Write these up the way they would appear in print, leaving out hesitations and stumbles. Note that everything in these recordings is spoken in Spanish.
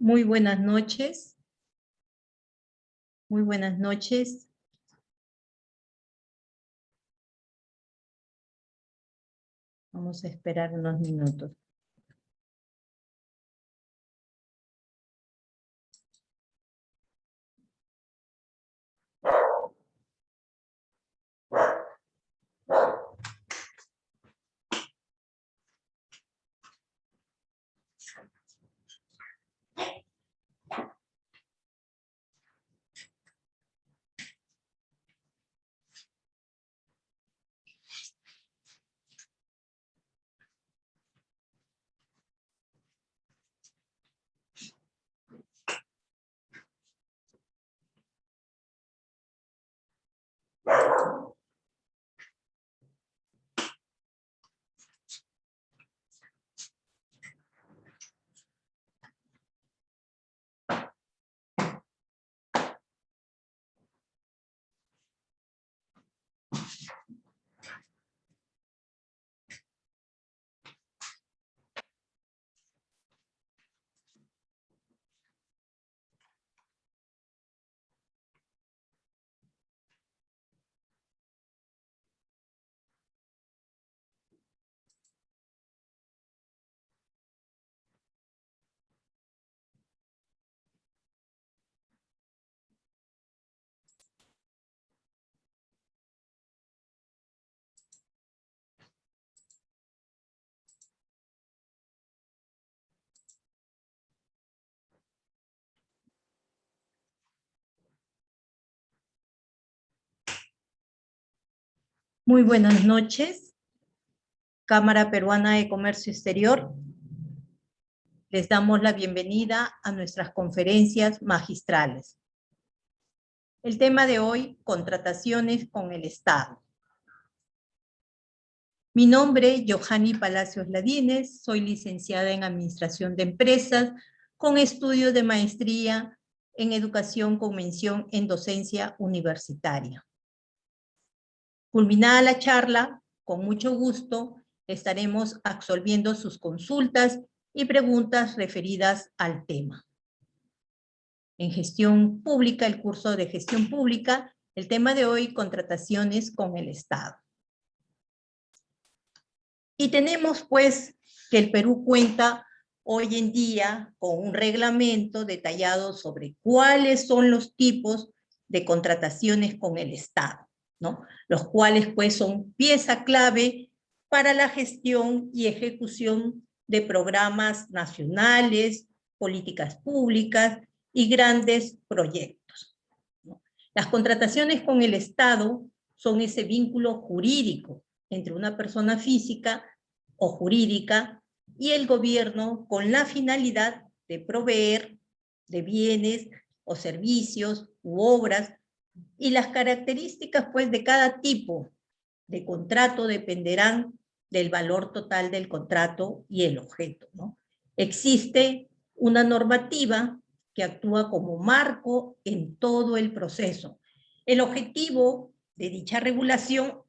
Muy buenas noches. Muy buenas noches. Vamos a esperar unos minutos. Muy buenas noches. Cámara Peruana de Comercio Exterior. Les damos la bienvenida a nuestras conferencias magistrales. El tema de hoy, contrataciones con el Estado. Mi nombre, Johanny Palacios Ladines, soy licenciada en Administración de Empresas, con estudios de maestría en Educación con mención en Docencia Universitaria. Culminada la charla, con mucho gusto, estaremos absolviendo sus consultas y preguntas referidas al tema. En Gestión Pública, el curso de Gestión Pública, el tema de hoy, contrataciones con el Estado. Y tenemos pues que el Perú cuenta hoy en día con un reglamento detallado sobre cuáles son los tipos de contrataciones con el Estado, ¿no? Los cuales pues son pieza clave para la gestión y ejecución de programas nacionales, políticas públicas y grandes proyectos, ¿no? Las contrataciones con el Estado son ese vínculo jurídico entre una persona física o jurídica y el gobierno con la finalidad de proveer de bienes o servicios u obras, y las características pues de cada tipo de contrato dependerán del valor total del contrato y el objeto, ¿no? Existe una normativa que actúa como marco en todo el proceso. El objetivo de dicha regulación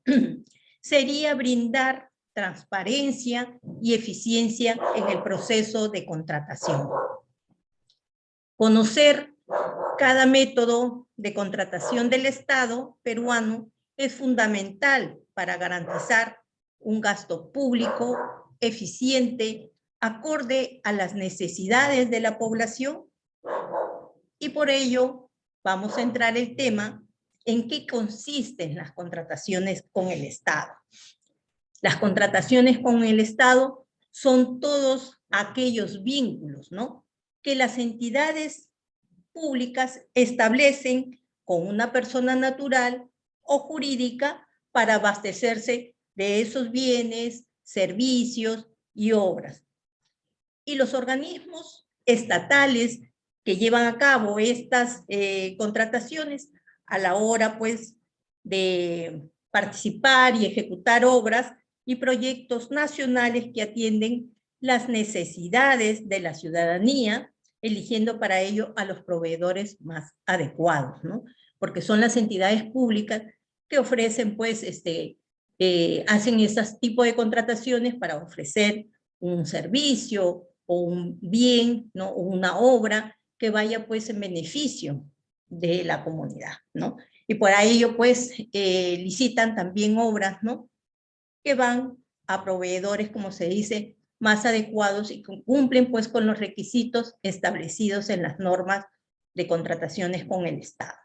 sería brindar transparencia y eficiencia en el proceso de contratación. Conocer cada método de contratación del Estado peruano es fundamental para garantizar un gasto público eficiente, acorde a las necesidades de la población, y por ello vamos a entrar el tema en qué consisten las contrataciones con el Estado. Las contrataciones con el Estado son todos aquellos vínculos, ¿no?, que las entidades públicas establecen con una persona natural o jurídica para abastecerse de esos bienes, servicios y obras. Y los organismos estatales que llevan a cabo estas contrataciones a la hora pues de participar y ejecutar obras y proyectos nacionales que atienden las necesidades de la ciudadanía, eligiendo para ello a los proveedores más adecuados, ¿no? Porque son las entidades públicas que ofrecen, pues, hacen esos tipos de contrataciones para ofrecer un servicio, o un bien, ¿no? O una obra que vaya pues en beneficio de la comunidad, ¿no? Y por ello pues licitan también obras, ¿no? Que van a proveedores, como se dice, más adecuados y que cumplen pues con los requisitos establecidos en las normas de contrataciones con el Estado.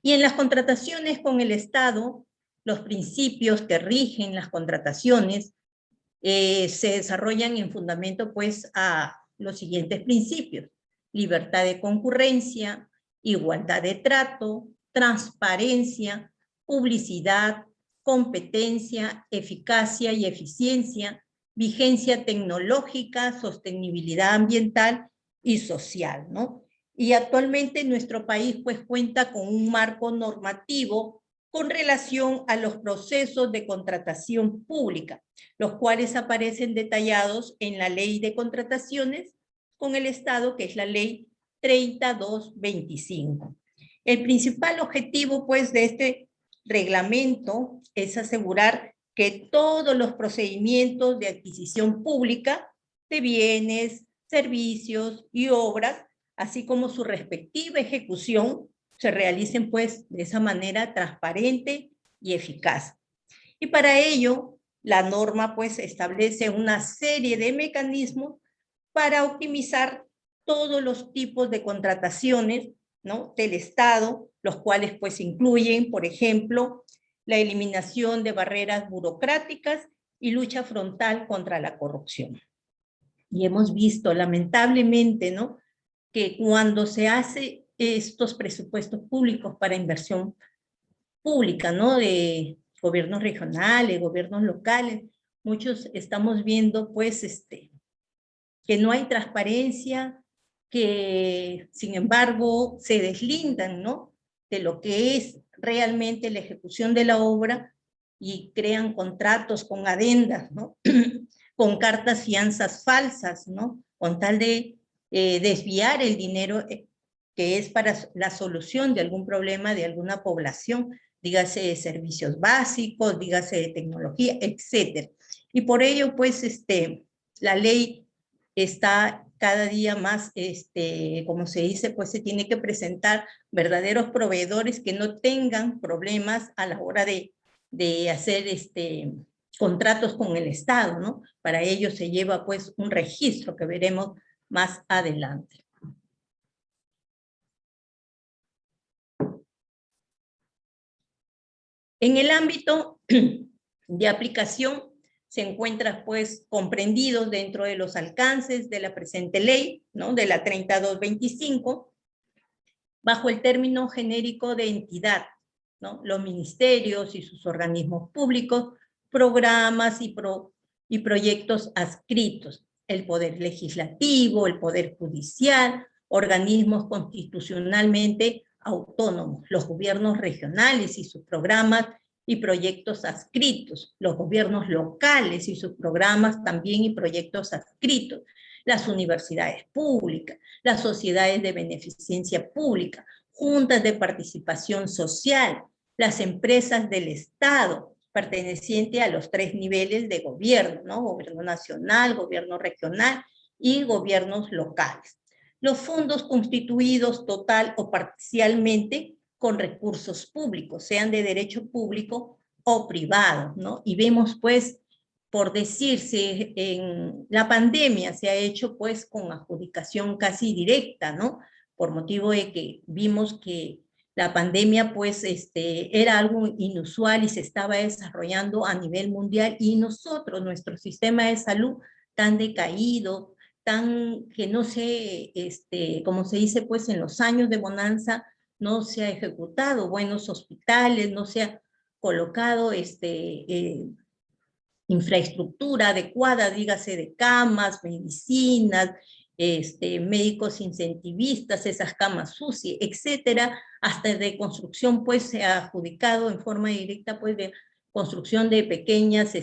Y en las contrataciones con el Estado, los principios que rigen las contrataciones se desarrollan en fundamento pues a los siguientes principios: libertad de concurrencia, igualdad de trato, transparencia, publicidad, competencia, eficacia y eficiencia, vigencia tecnológica, sostenibilidad ambiental y social, ¿no? Y actualmente nuestro país pues cuenta con un marco normativo con relación a los procesos de contratación pública, los cuales aparecen detallados en la Ley de Contrataciones con el Estado, que es la Ley 3225. El principal objetivo, pues, de este reglamento es asegurar que todos los procedimientos de adquisición pública de bienes, servicios y obras, así como su respectiva ejecución, se realicen pues de esa manera transparente y eficaz. Y para ello, la norma pues establece una serie de mecanismos para optimizar todos los tipos de contrataciones, ¿no? Del Estado, los cuales pues incluyen, por ejemplo, la eliminación de barreras burocráticas y lucha frontal contra la corrupción. Y hemos visto, lamentablemente, ¿no?, que cuando se hace estos presupuestos públicos para inversión pública, ¿no?, de gobiernos regionales, gobiernos locales, muchos estamos viendo, pues, que no hay transparencia, que, sin embargo, se deslindan, ¿no?, de lo que es realmente la ejecución de la obra y crean contratos con adendas, ¿no?, con cartas fianzas falsas, ¿no?, con tal de desviar el dinero que es para la solución de algún problema de alguna población, dígase de servicios básicos, dígase de tecnología, etcétera. Y por ello, pues, la ley está cada día más, como se dice, pues se tiene que presentar verdaderos proveedores que no tengan problemas a la hora de hacer contratos con el Estado, ¿no? Para ello se lleva pues un registro que veremos más adelante. En el ámbito de aplicación se encuentra pues comprendido dentro de los alcances de la presente ley, ¿no?, de la 3225, bajo el término genérico de entidad, ¿no?, los ministerios y sus organismos públicos, programas y proyectos adscritos, el poder legislativo, el poder judicial, organismos constitucionalmente autónomos, los gobiernos regionales y sus programas y proyectos adscritos, los gobiernos locales y sus programas también y proyectos adscritos, las universidades públicas, las sociedades de beneficencia pública, juntas de participación social, las empresas del Estado, perteneciente a los 3 niveles de gobierno, ¿no?, gobierno nacional, gobierno regional y gobiernos locales. Los fondos constituidos total o parcialmente con recursos públicos, sean de derecho público o privado, ¿no? Y vemos pues, por decirse, en la pandemia se ha hecho pues con adjudicación casi directa, ¿no?, por motivo de que vimos que la pandemia pues era algo inusual y se estaba desarrollando a nivel mundial, y nosotros, nuestro sistema de salud tan decaído, tan que no se, como se dice pues en los años de bonanza, no se ha ejecutado buenos hospitales, no se ha colocado infraestructura adecuada, dígase de camas, medicinas, médicos incentivistas, esas camas UCI, etcétera, hasta de construcción, pues se ha adjudicado en forma directa, pues de construcción de pequeñas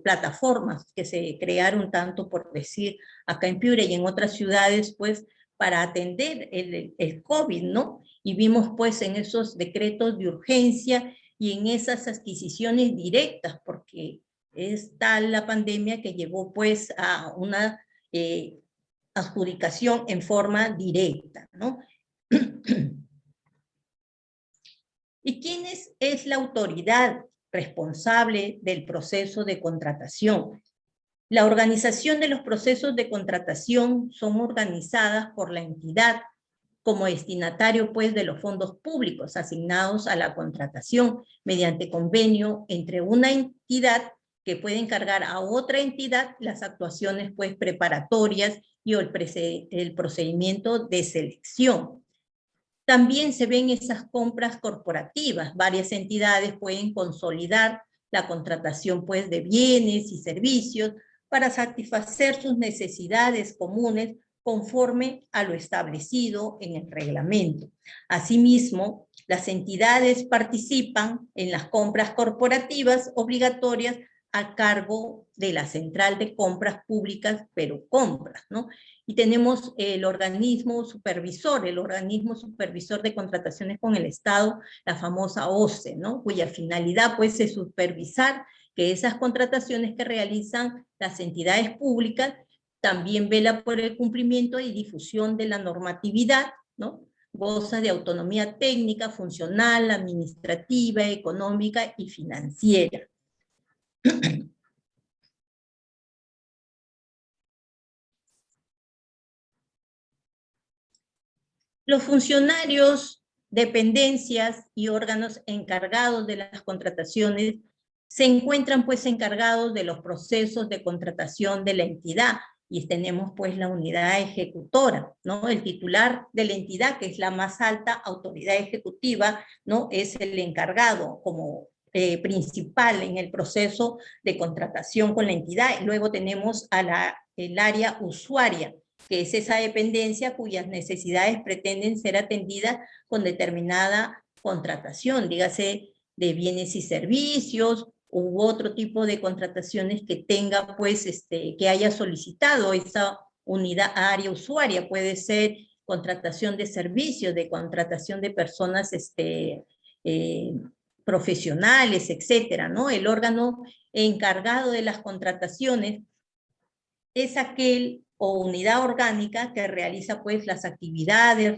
plataformas que se crearon, tanto por decir acá en Piura y en otras ciudades, pues para atender el COVID, ¿no? Y vimos pues en esos decretos de urgencia y en esas adquisiciones directas, porque Es tal la pandemia que llevó pues a una adjudicación en forma directa, ¿no? ¿Y quién es la autoridad responsable del proceso de contratación? La organización de los procesos de contratación son organizadas por la entidad como destinatario pues de los fondos públicos asignados a la contratación mediante convenio entre una entidad que puede encargar a otra entidad las actuaciones pues preparatorias y el procedimiento de selección. También se ven esas compras corporativas. Varias entidades pueden consolidar la contratación pues, de bienes y servicios para satisfacer sus necesidades comunes conforme a lo establecido en el reglamento. Asimismo, las entidades participan en las compras corporativas obligatorias a cargo de la Central de Compras Públicas, pero compras, ¿no? Y tenemos el organismo supervisor de contrataciones con el Estado, la famosa OCE, ¿no? Cuya finalidad pues es supervisar que esas contrataciones que realizan las entidades públicas también vela por el cumplimiento y difusión de la normatividad, ¿no? Goza de autonomía técnica, funcional, administrativa, económica y financiera. Los funcionarios, dependencias y órganos encargados de las contrataciones se encuentran pues encargados de los procesos de contratación de la entidad y tenemos pues la unidad ejecutora, ¿no? El titular de la entidad, que es la más alta autoridad ejecutiva, ¿no? Es el encargado como principal en el proceso de contratación con la entidad. Y luego tenemos a el área usuaria, que es esa dependencia cuyas necesidades pretenden ser atendidas con determinada contratación, dígase de bienes y servicios u otro tipo de contrataciones que tenga, pues, que haya solicitado esa unidad área usuaria. Puede ser contratación de servicios, de contratación de personas profesionales, etcétera, ¿no? El órgano encargado de las contrataciones es aquel o unidad orgánica que realiza pues las actividades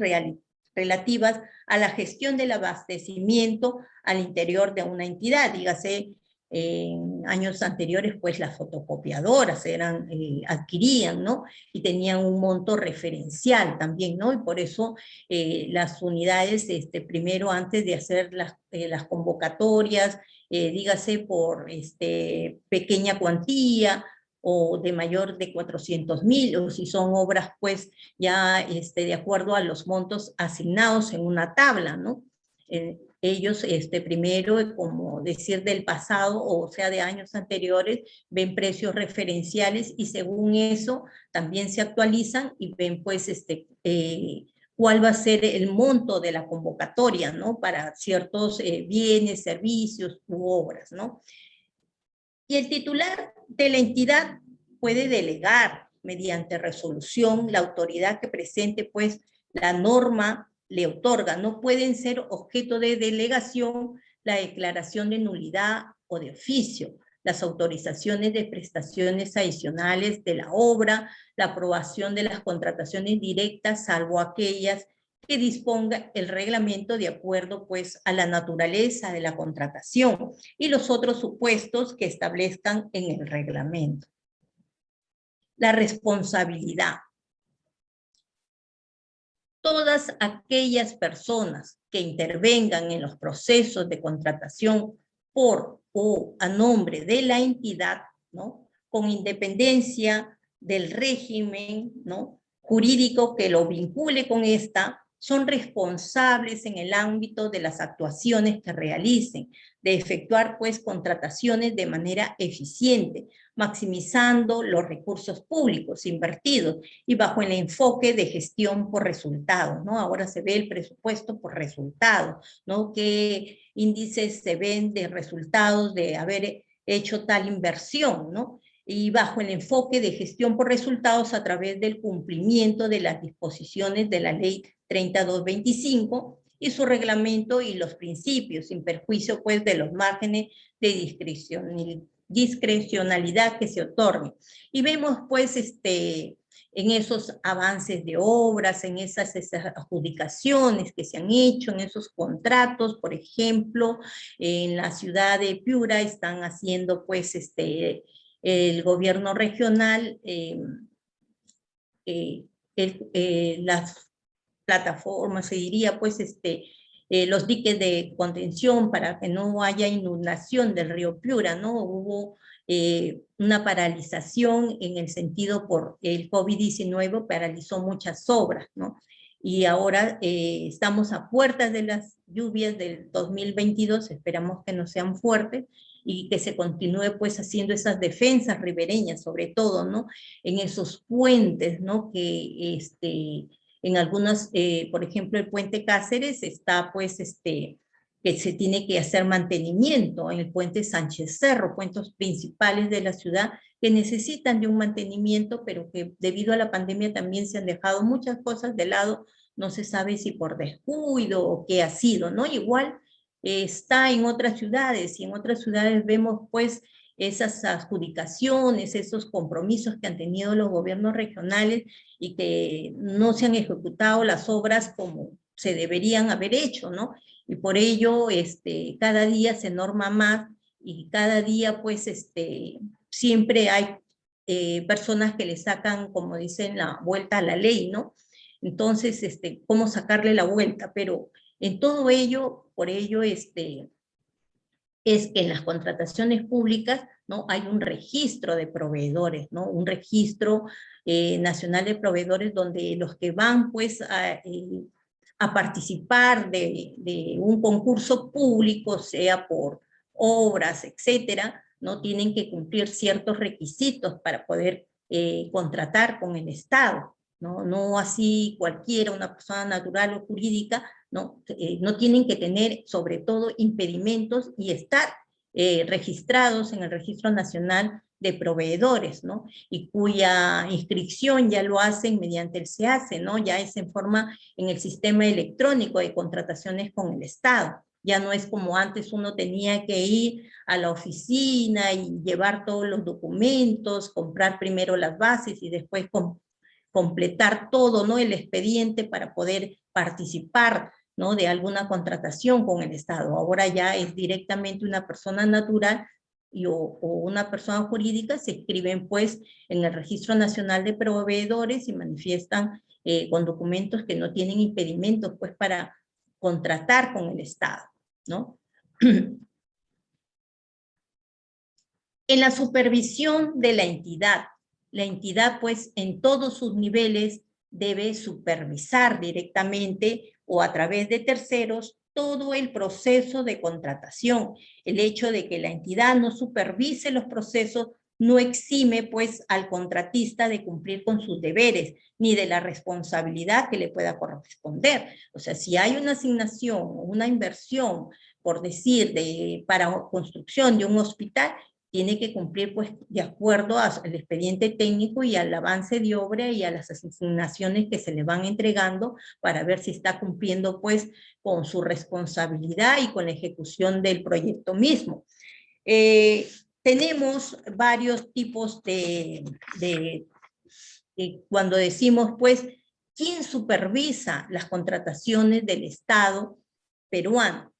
relativas a la gestión del abastecimiento al interior de una entidad. Dígase, en años anteriores pues las fotocopiadoras adquirían, ¿no? Y tenían un monto referencial también, ¿no? Y por eso las unidades, primero antes de hacer las convocatorias, dígase por pequeña cuantía, o de mayor de 400,000, o si son obras, pues, ya de acuerdo a los montos asignados en una tabla, ¿no? Ellos, primero, como decir del pasado, o sea, de años anteriores, ven precios referenciales y según eso también se actualizan y ven, pues, cuál va a ser el monto de la convocatoria, ¿no? Para ciertos bienes, servicios u obras, ¿no? Y el titular de la entidad puede delegar mediante resolución la autoridad que presente pues la norma le otorga. No pueden ser objeto de delegación la declaración de nulidad o de oficio, las autorizaciones de prestaciones adicionales de la obra, la aprobación de las contrataciones directas, salvo aquellas que disponga el reglamento de acuerdo pues a la naturaleza de la contratación y los otros supuestos que establezcan en el reglamento. La responsabilidad. Todas aquellas personas que intervengan en los procesos de contratación por o a nombre de la entidad, ¿no? Con independencia del régimen, ¿no? Jurídico que lo vincule con esta, son responsables en el ámbito de las actuaciones que realicen, de efectuar pues contrataciones de manera eficiente, maximizando los recursos públicos invertidos y bajo el enfoque de gestión por resultados, ¿no? Ahora se ve el presupuesto por resultados, ¿no? ¿Qué índices se ven de resultados de haber hecho tal inversión, ¿no? Y bajo el enfoque de gestión por resultados a través del cumplimiento de las disposiciones de la ley 3225 y su reglamento y los principios, sin perjuicio pues de los márgenes de discrecionalidad que se otorgue. Y vemos pues en esos avances de obras, en esas adjudicaciones que se han hecho, en esos contratos, por ejemplo, en la ciudad de Piura están haciendo pues el gobierno regional las plataformas, se diría, pues, los diques de contención para que no haya inundación del río Piura, ¿no? Hubo una paralización en el sentido por el COVID-19, paralizó muchas obras, ¿no? Y ahora estamos a puertas de las lluvias del 2022, esperamos que no sean fuertes, y que se continúe pues haciendo esas defensas ribereñas, sobre todo, ¿no? En esos puentes, ¿no? Que en algunas, por ejemplo, el puente Cáceres está pues que se tiene que hacer mantenimiento, en el puente Sánchez Cerro, puentes principales de la ciudad que necesitan de un mantenimiento, pero que debido a la pandemia también se han dejado muchas cosas de lado, no se sabe si por descuido o qué ha sido, ¿no? Igual está en otras ciudades, y en otras ciudades vemos pues esas adjudicaciones, esos compromisos que han tenido los gobiernos regionales y que no se han ejecutado las obras como se deberían haber hecho, ¿no? Y por ello cada día se norma más, y cada día pues siempre hay personas que le sacan, como dicen, la vuelta a la ley, ¿no? Entonces, cómo sacarle la vuelta, pero en todo ello, por ello, es que en las contrataciones públicas, ¿no? Hay un registro de proveedores, ¿no? Un registro nacional de proveedores donde los que van, pues, a participar de un concurso público, sea por obras, etcétera, ¿no? Tienen que cumplir ciertos requisitos para poder contratar con el Estado, ¿no? No así cualquiera, una persona natural o jurídica, ¿no? No tienen que tener, sobre todo, impedimentos y estar registrados en el Registro Nacional de Proveedores, ¿no? Y cuya inscripción ya lo hacen mediante el SEACE, ¿no? Ya es en forma en el sistema electrónico de contrataciones con el Estado. Ya no es como antes, uno tenía que ir a la oficina y llevar todos los documentos, comprar primero las bases y después completar todo, ¿no? El expediente para poder participar, ¿no? De alguna contratación con el Estado. Ahora ya es directamente una persona natural o una persona jurídica, se inscriben pues en el Registro Nacional de Proveedores y manifiestan con documentos que no tienen impedimentos pues para contratar con el Estado, ¿no? En la supervisión de la entidad pues en todos sus niveles debe supervisar directamente o a través de terceros todo el proceso de contratación. El hecho de que la entidad no supervise los procesos no exime pues al contratista de cumplir con sus deberes, ni de la responsabilidad que le pueda corresponder. O sea, si hay una asignación o una inversión, por decir, para construcción de un hospital, tiene que cumplir pues de acuerdo al expediente técnico y al avance de obra y a las asignaciones que se le van entregando para ver si está cumpliendo pues con su responsabilidad y con la ejecución del proyecto mismo. Tenemos varios tipos cuando decimos pues, ¿quién supervisa las contrataciones del Estado peruano?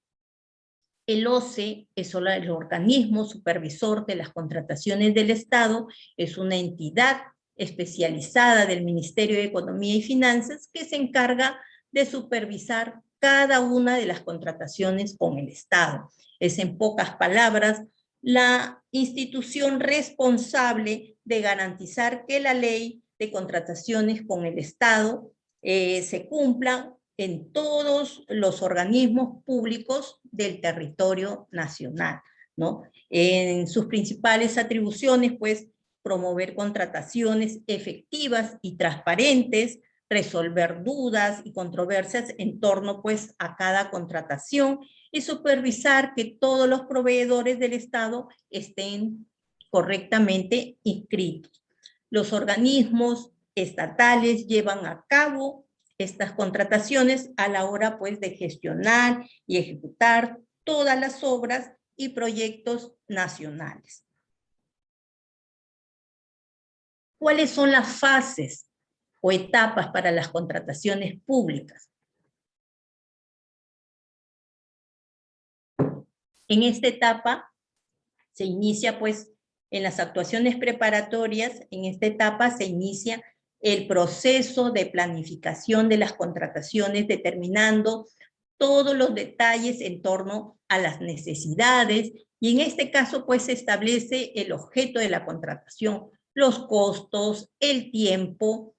El OCE es el organismo supervisor de las contrataciones del Estado, es una entidad especializada del Ministerio de Economía y Finanzas que se encarga de supervisar cada una de las contrataciones con el Estado. Es, en pocas palabras, la institución responsable de garantizar que la ley de contrataciones con el Estado se cumpla en todos los organismos públicos del territorio nacional, ¿no? En sus principales atribuciones, pues, promover contrataciones efectivas y transparentes, resolver dudas y controversias en torno, pues, a cada contratación y supervisar que todos los proveedores del Estado estén correctamente inscritos. Los organismos estatales llevan a cabo estas contrataciones a la hora pues de gestionar y ejecutar todas las obras y proyectos nacionales. ¿Cuáles son las fases o etapas para las contrataciones públicas? En esta etapa se inicia, pues, en las actuaciones preparatorias, en esta etapa se inicia el proceso de planificación de las contrataciones, determinando todos los detalles en torno a las necesidades, y en este caso, pues, se establece el objeto de la contratación, los costos, el tiempo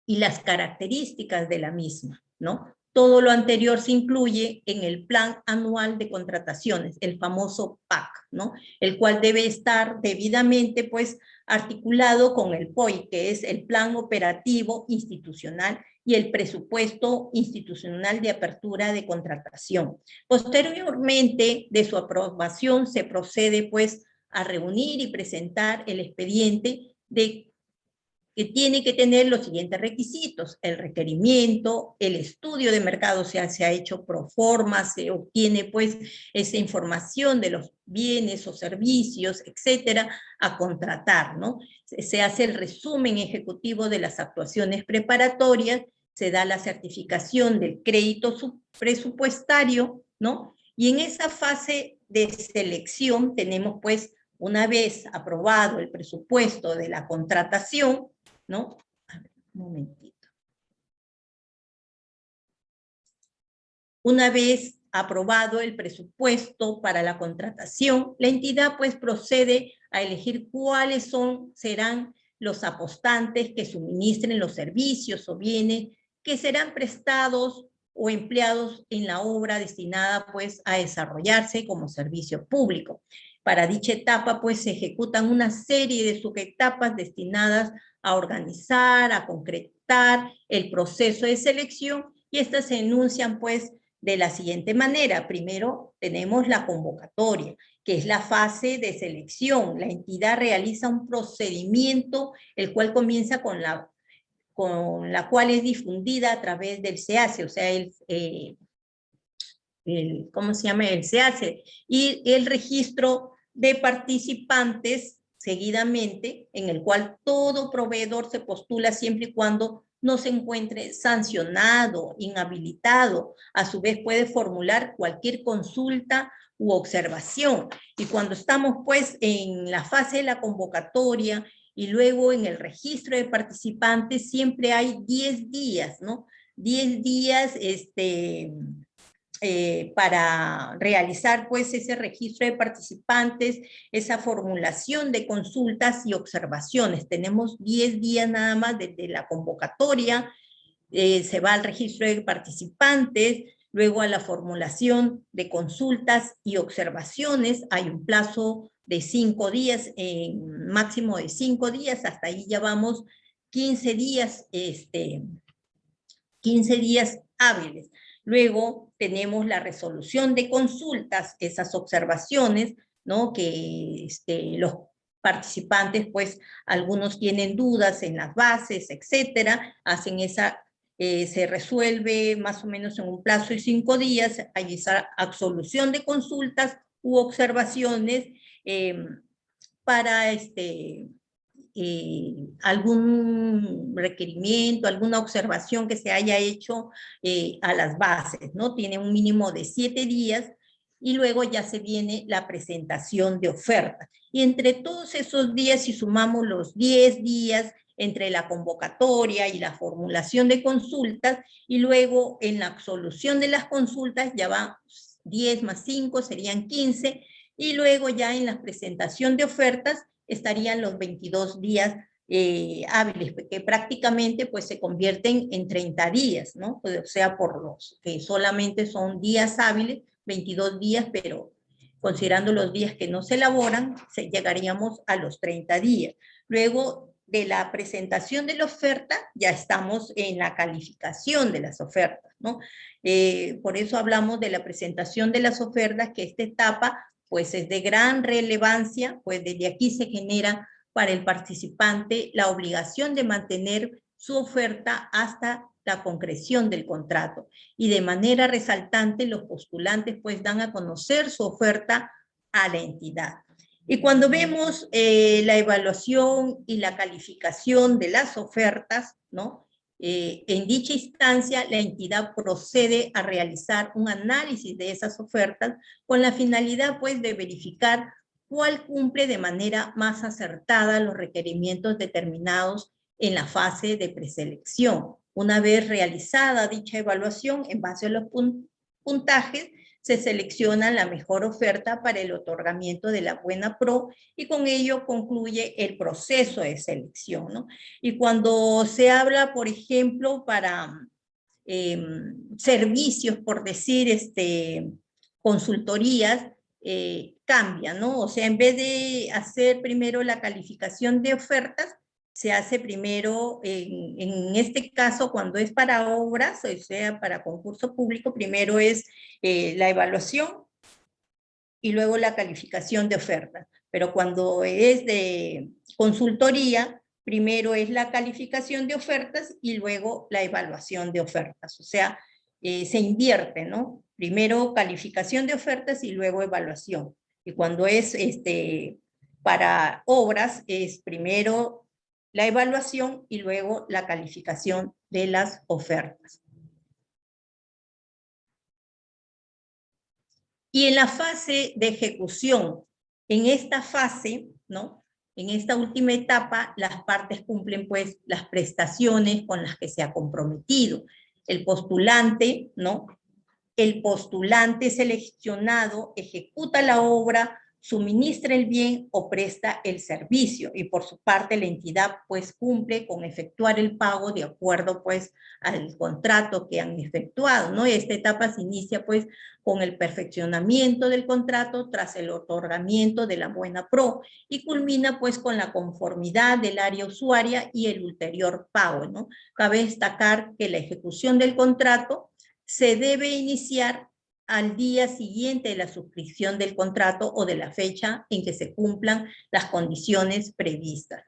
y las características de la misma, ¿no? Todo lo anterior se incluye en el Plan Anual de Contrataciones, el famoso PAC, ¿no? El cual debe estar debidamente, pues, articulado con el POI, que es el Plan Operativo Institucional, y el Presupuesto Institucional de Apertura de Contratación. Posteriormente de su aprobación se procede, pues, a reunir y presentar el expediente que tiene que tener los siguientes requisitos: el requerimiento, el estudio de mercado, se ha hecho pro forma, se obtiene, pues, esa información de los bienes o servicios, etcétera, a contratar, ¿no? Se hace el resumen ejecutivo de las actuaciones preparatorias, se da la certificación del crédito presupuestario, ¿no? Y en esa fase de selección tenemos, pues, una vez aprobado el presupuesto de la contratación, ¿no? A ver, un momentito. Una vez aprobado el presupuesto para la contratación, la entidad, pues, procede a elegir cuáles serán los apostantes que suministren los servicios o bienes que serán prestados o empleados en la obra destinada, pues, a desarrollarse como servicio público. Para dicha etapa, pues, se ejecutan una serie de subetapas destinadas a organizar, a concretar el proceso de selección, y estas se enuncian, pues, de la siguiente manera. Primero tenemos la convocatoria, que es la fase de selección. La entidad realiza un procedimiento, el cual comienza con la cual es difundida a través del SEACE, o sea, ¿cómo se llama? El SEACE, y el registro de participantes seguidamente, en el cual todo proveedor se postula siempre y cuando no se encuentre sancionado, inhabilitado. A su vez puede formular cualquier consulta u observación. Y cuando estamos, pues, en la fase de la convocatoria y luego en el registro de participantes, siempre hay 10 días, ¿no? 10 días, para realizar, pues, ese registro de participantes, esa formulación de consultas y observaciones. Tenemos 10 días nada más desde la convocatoria, se va al registro de participantes, luego a la formulación de consultas y observaciones. Hay un plazo de 5 días, máximo de 5 días, hasta ahí ya vamos 15 días, 15 días hábiles. Luego tenemos la resolución de consultas, esas observaciones, ¿no? Que los participantes, pues, algunos tienen dudas en las bases, etcétera, hacen esa, se resuelve más o menos en un plazo de 5 días, hay esa absolución de consultas u observaciones, para algún requerimiento, alguna observación que se haya hecho a las bases, ¿no? Tiene un mínimo de 7 días, y luego ya se viene la presentación de oferta. Y entre todos esos días, si sumamos los 10 días entre la convocatoria y la formulación de consultas, y luego en la absolución de las consultas, ya va 10 más 5, serían 15, y luego ya en la presentación de ofertas estarían los 22 días hábiles, que prácticamente, pues, se convierten en 30 días, ¿no? O sea, por los que solamente son días hábiles, 22 días, pero considerando los días que no se elaboran, llegaríamos a los 30 días. Luego de la presentación de la oferta, ya estamos en la calificación de las ofertas, ¿no? Por eso hablamos de la presentación de las ofertas, que esta etapa, pues, es de gran relevancia, pues desde aquí se genera para el participante la obligación de mantener su oferta hasta la concreción del contrato. Y de manera resaltante, los postulantes, pues, dan a conocer su oferta a la entidad. Y cuando vemos la evaluación y la calificación de las ofertas, ¿no? En dicha instancia, la entidad procede a realizar un análisis de esas ofertas con la finalidad, pues, de verificar cuál cumple de manera más acertada los requerimientos determinados en la fase de preselección. Una vez realizada dicha evaluación, en base a los puntajes, se selecciona la mejor oferta para el otorgamiento de la buena pro y con ello concluye el proceso de selección, ¿no? Y cuando se habla, por ejemplo, para servicios, por decir, consultorías, cambia, ¿no? O sea, en vez de hacer primero la calificación de ofertas, se hace primero, en este caso, cuando es para obras, o sea, para concurso público, primero es la evaluación y luego la calificación de ofertas. Pero cuando es de consultoría, primero es la calificación de ofertas y luego la evaluación de ofertas. O sea, se invierte, ¿no? Primero calificación de ofertas y luego evaluación. Y cuando es para obras, es primero la evaluación y luego la calificación de las ofertas. Y en la fase de ejecución, en esta fase, ¿no? En esta última etapa, las partes cumplen, pues, las prestaciones con las que se ha comprometido. El postulante, ¿no? El postulante seleccionado ejecuta la obra, suministra el bien o presta el servicio, y por su parte la entidad, pues, cumple con efectuar el pago de acuerdo, pues, al contrato que han efectuado, ¿no? Y esta etapa se inicia, pues, con el perfeccionamiento del contrato tras el otorgamiento de la buena pro y culmina, pues, con la conformidad del área usuaria y el ulterior pago, ¿no? Cabe destacar que la ejecución del contrato se debe iniciar al día siguiente de la suscripción del contrato o de la fecha en que se cumplan las condiciones previstas.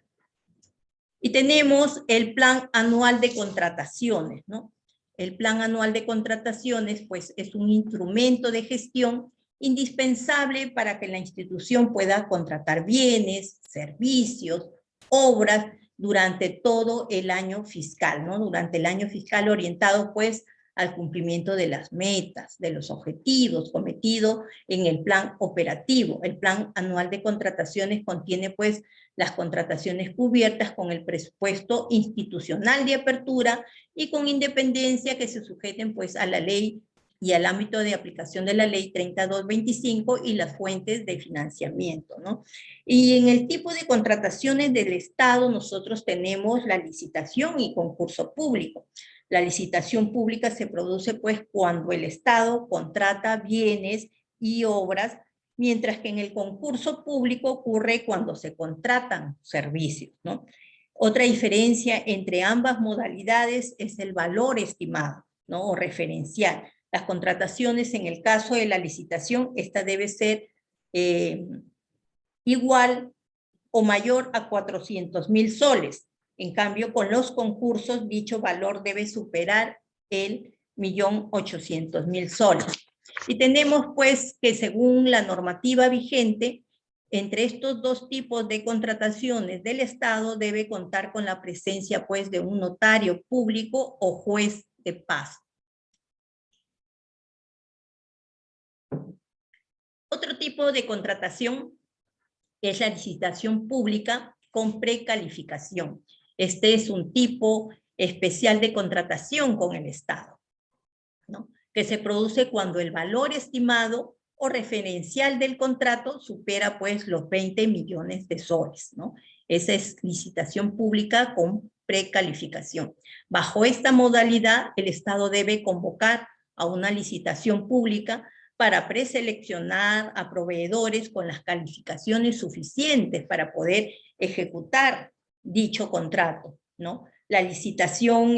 Y tenemos el plan anual de contrataciones, ¿no? El plan anual de contrataciones, pues, es un instrumento de gestión indispensable para que la institución pueda contratar bienes, servicios, obras durante todo el año fiscal, ¿no? Durante el año fiscal orientado, pues, al cumplimiento de las metas, de los objetivos cometidos en el plan operativo. El plan anual de contrataciones contiene, pues, las contrataciones cubiertas con el presupuesto institucional de apertura y con independencia que se sujeten, pues, a la ley y al ámbito de aplicación de la ley 3225 y las fuentes de financiamiento, ¿no? Y en el tipo de contrataciones del Estado nosotros tenemos la licitación y concurso público. La licitación pública se produce, pues, cuando el Estado contrata bienes y obras, mientras que en el concurso público ocurre cuando se contratan servicios, ¿no? Otra diferencia entre ambas modalidades es el valor estimado, ¿no? O referencial. Las contrataciones, en el caso de la licitación, esta debe ser igual o mayor a 400,000 soles. En cambio, con los concursos, dicho valor debe superar el 1.800.000 soles. Y tenemos, pues, que según la normativa vigente, entre estos dos tipos de contrataciones del Estado debe contar con la presencia, pues, de un notario público o juez de paz. Otro tipo de contratación es la licitación pública con precalificación. Este es un tipo especial de contratación con el Estado, ¿no? Que se produce cuando el valor estimado o referencial del contrato supera, pues, los 20 millones de soles, ¿no? Esa es licitación pública con precalificación. Bajo esta modalidad, el Estado debe convocar a una licitación pública para preseleccionar a proveedores con las calificaciones suficientes para poder ejecutar dicho contrato, ¿no? La licitación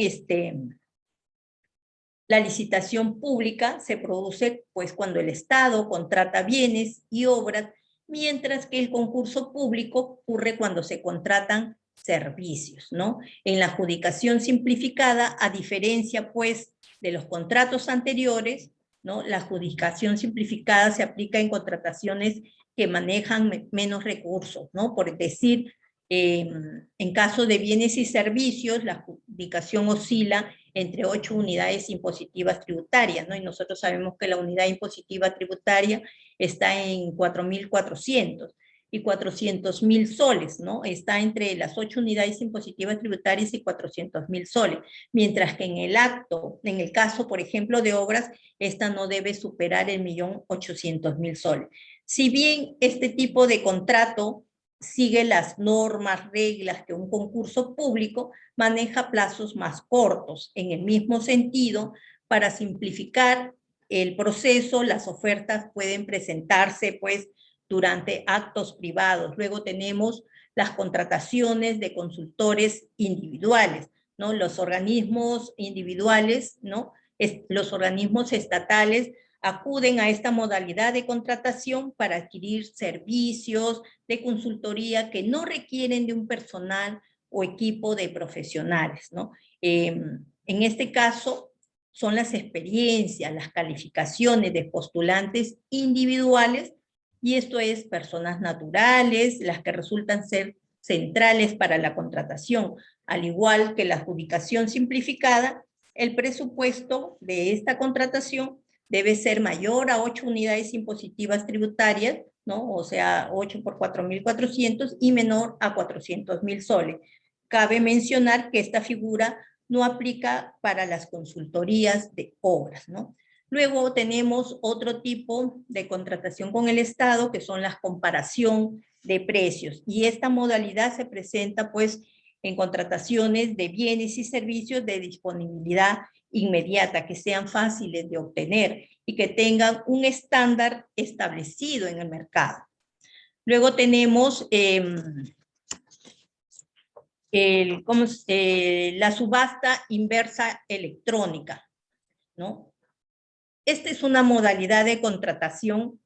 pública se produce, pues, cuando el Estado contrata bienes y obras, mientras que el concurso público ocurre cuando se contratan servicios, ¿no? En la adjudicación simplificada, a diferencia, pues, de los contratos anteriores, ¿no? La adjudicación simplificada se aplica en contrataciones que manejan menos recursos, ¿no? Por decir, en caso de bienes y servicios, la adjudicación oscila entre 8 unidades impositivas tributarias, ¿no? Y nosotros sabemos que la unidad impositiva tributaria está en 4.400 y 400.000 soles, ¿no? Está entre las 8 unidades impositivas tributarias y 400.000 soles, mientras que en el caso, por ejemplo, de obras, esta no debe superar el 1.800.000 soles. Si bien este tipo de contrato sigue las normas, reglas que un concurso público, maneja plazos más cortos. En el mismo sentido, para simplificar el proceso, las ofertas pueden presentarse, pues, durante actos privados. Luego tenemos las contrataciones de consultores individuales, ¿no? Los organismos individuales, ¿no? Los organismos estatales acuden a esta modalidad de contratación para adquirir servicios de consultoría que no requieren de un personal o equipo de profesionales, ¿no? En este caso, son las experiencias, las calificaciones de postulantes individuales, y esto es personas naturales, las que resultan ser centrales para la contratación. Al igual que la adjudicación simplificada, el presupuesto de esta contratación debe ser mayor a 8 unidades impositivas tributarias, ¿no? O sea, 8 por 4.400 y menor a 400.000 soles. Cabe mencionar que esta figura no aplica para las consultorías de obras, ¿no? Luego tenemos otro tipo de contratación con el Estado, que son las comparación de precios. Y esta modalidad se presenta, pues, en contrataciones de bienes y servicios de disponibilidad inmediata, que sean fáciles de obtener y que tengan un estándar establecido en el mercado. Luego tenemos la subasta inversa electrónica, ¿no? Esta es una modalidad de contratación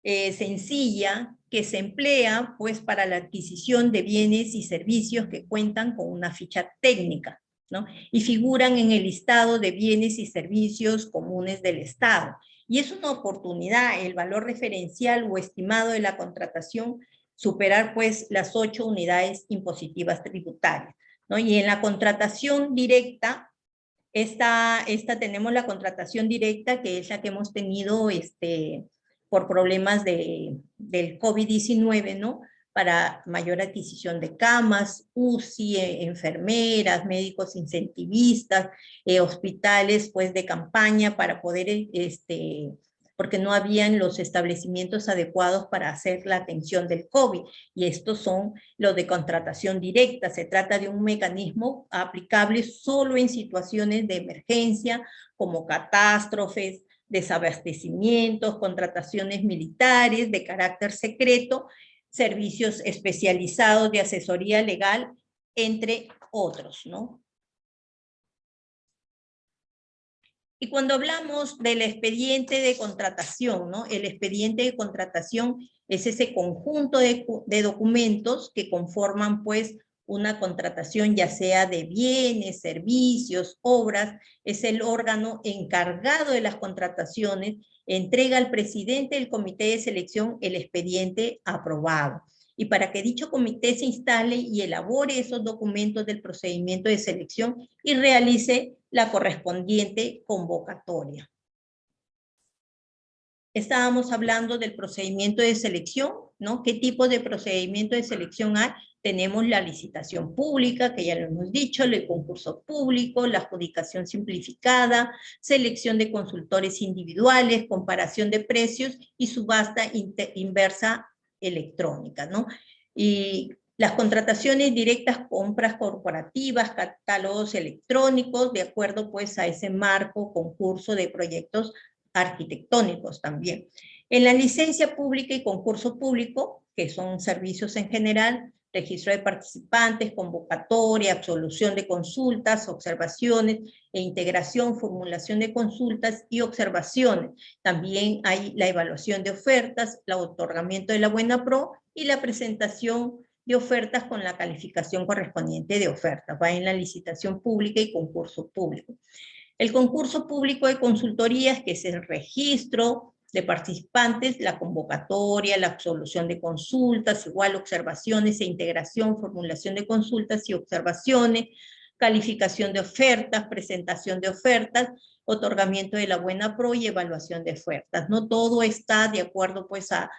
sencilla que se emplea, pues, para la adquisición de bienes y servicios que cuentan con una ficha técnica, ¿no? Y figuran en el listado de bienes y servicios comunes del Estado. Y es una oportunidad, el valor referencial o estimado de la contratación, superar, pues, las 8 unidades impositivas tributarias, ¿no? Y en la contratación directa, esta tenemos la contratación directa, que es la que hemos tenido por problemas del COVID-19, ¿no? Para mayor adquisición de camas, UCI, enfermeras, médicos incentivistas, hospitales, pues, de campaña para poder, porque no habían los establecimientos adecuados para hacer la atención del COVID, y estos son los de contratación directa. Se trata de un mecanismo aplicable solo en situaciones de emergencia, como catástrofes, desabastecimientos, contrataciones militares de carácter secreto, servicios especializados de asesoría legal, entre otros, ¿no? Y cuando hablamos del expediente de contratación, ¿no? El expediente de contratación es ese conjunto de documentos que conforman, pues, una contratación, ya sea de bienes, servicios, obras. Es el órgano encargado de las contrataciones, entrega al presidente del comité de selección el expediente aprobado. Y para que dicho comité se instale y elabore esos documentos del procedimiento de selección y realice la correspondiente convocatoria. Estábamos hablando del procedimiento de selección, ¿no? ¿Qué tipo de procedimiento de selección hay? Tenemos la licitación pública, que ya lo hemos dicho, el concurso público, la adjudicación simplificada, selección de consultores individuales, comparación de precios y subasta inversa electrónica, ¿no? Y las contrataciones directas, compras corporativas, catálogos electrónicos, de acuerdo, pues, a ese marco concurso de proyectos arquitectónicos también. En la licencia pública y concurso público, que son servicios en general, registro de participantes, convocatoria, absolución de consultas, observaciones e integración, formulación de consultas y observaciones. También hay la evaluación de ofertas, el otorgamiento de la buena pro y la presentación de ofertas con la calificación correspondiente de oferta. Va en la licitación pública y concurso público. El concurso público de consultorías, que es el registro de participantes, la convocatoria, la absolución de consultas, igual observaciones e integración, formulación de consultas y observaciones, calificación de ofertas, presentación de ofertas, otorgamiento de la buena pro y evaluación de ofertas. No todo está de acuerdo pues a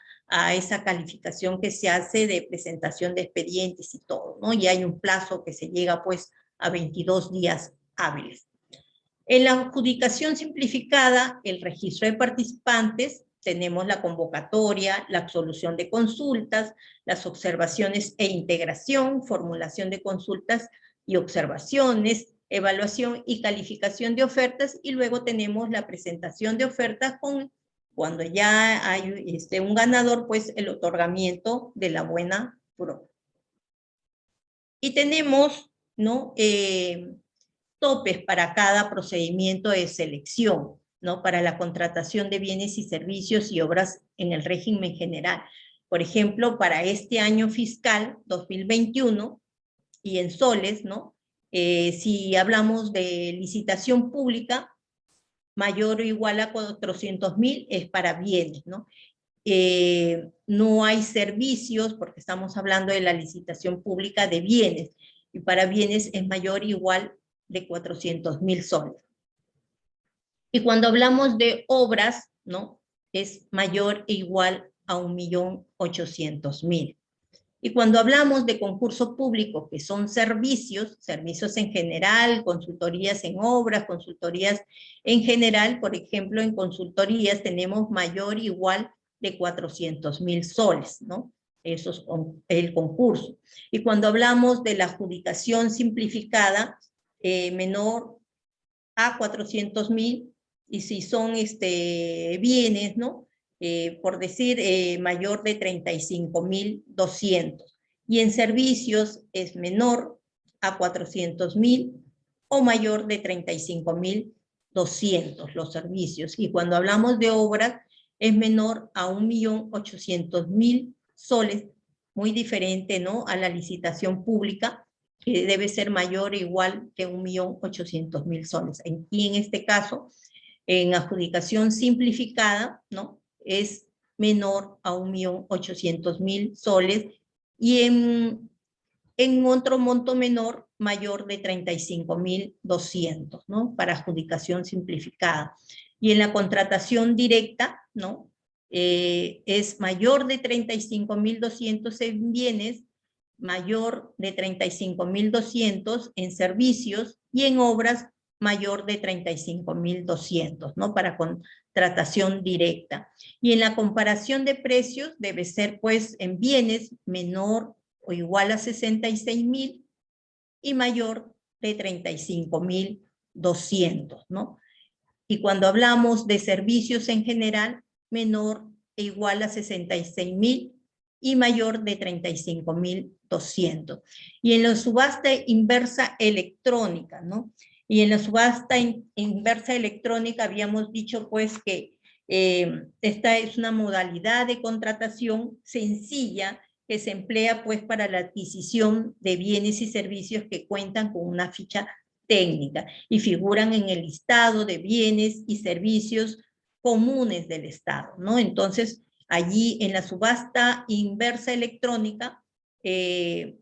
esa calificación que se hace de presentación de expedientes y todo, ¿no? Y hay un plazo que se llega pues a 22 días hábiles. En la adjudicación simplificada, el registro de participantes, tenemos la convocatoria, la absolución de consultas, las observaciones e integración, formulación de consultas y observaciones, evaluación y calificación de ofertas, y luego tenemos la presentación de ofertas cuando ya hay un ganador, pues el otorgamiento de la buena pro. Y tenemos, ¿no? Topes para cada procedimiento de selección, ¿no? Para la contratación de bienes y servicios y obras en el régimen general. Por ejemplo, para este año fiscal 2021 y en soles, ¿no? Si hablamos de licitación pública, mayor o igual a 400.000 es para bienes, ¿no? No hay servicios, porque estamos hablando de la licitación pública de bienes, y para bienes es mayor o igual de 400.000 soles. Y cuando hablamos de obras, ¿no? Es mayor e igual a 1.800.000. Y cuando hablamos de concurso público, que son servicios, servicios en general, consultorías en obras, consultorías en general, por ejemplo, en consultorías tenemos mayor o igual de 400.000 soles, ¿no? Eso es el concurso. Y cuando hablamos de la adjudicación simplificada, menor a 400.000, y si son bienes, ¿no? Por decir, mayor de 35.200. Y en servicios es menor a 400.000 o mayor de 35.200 los servicios. Y cuando hablamos de obras, es menor a 1.800.000 soles, muy diferente, ¿no? A la licitación pública, que debe ser mayor o igual que 1.800.000 soles. Aquí en este caso, en adjudicación simplificada, ¿no? Es menor a 1.800.000 soles, y en otro monto menor, mayor de 35.200, ¿no? Para adjudicación simplificada. Y en la contratación directa, ¿no? Es mayor de 35.200 en bienes, mayor de 35.200 en servicios, y en obras mayor de 35.200, ¿no? Para contratación directa. Y en la comparación de precios debe ser, pues, en bienes menor o igual a 66.000 y mayor de 35.200, ¿no? Y cuando hablamos de servicios en general, menor e igual a 66.000 y mayor de 35.200. Y en la subasta inversa electrónica, ¿no? Y en la subasta inversa electrónica habíamos dicho pues que esta es una modalidad de contratación sencilla que se emplea pues para la adquisición de bienes y servicios que cuentan con una ficha técnica y figuran en el listado de bienes y servicios comunes del Estado, ¿no? Entonces, allí en la subasta inversa electrónica, en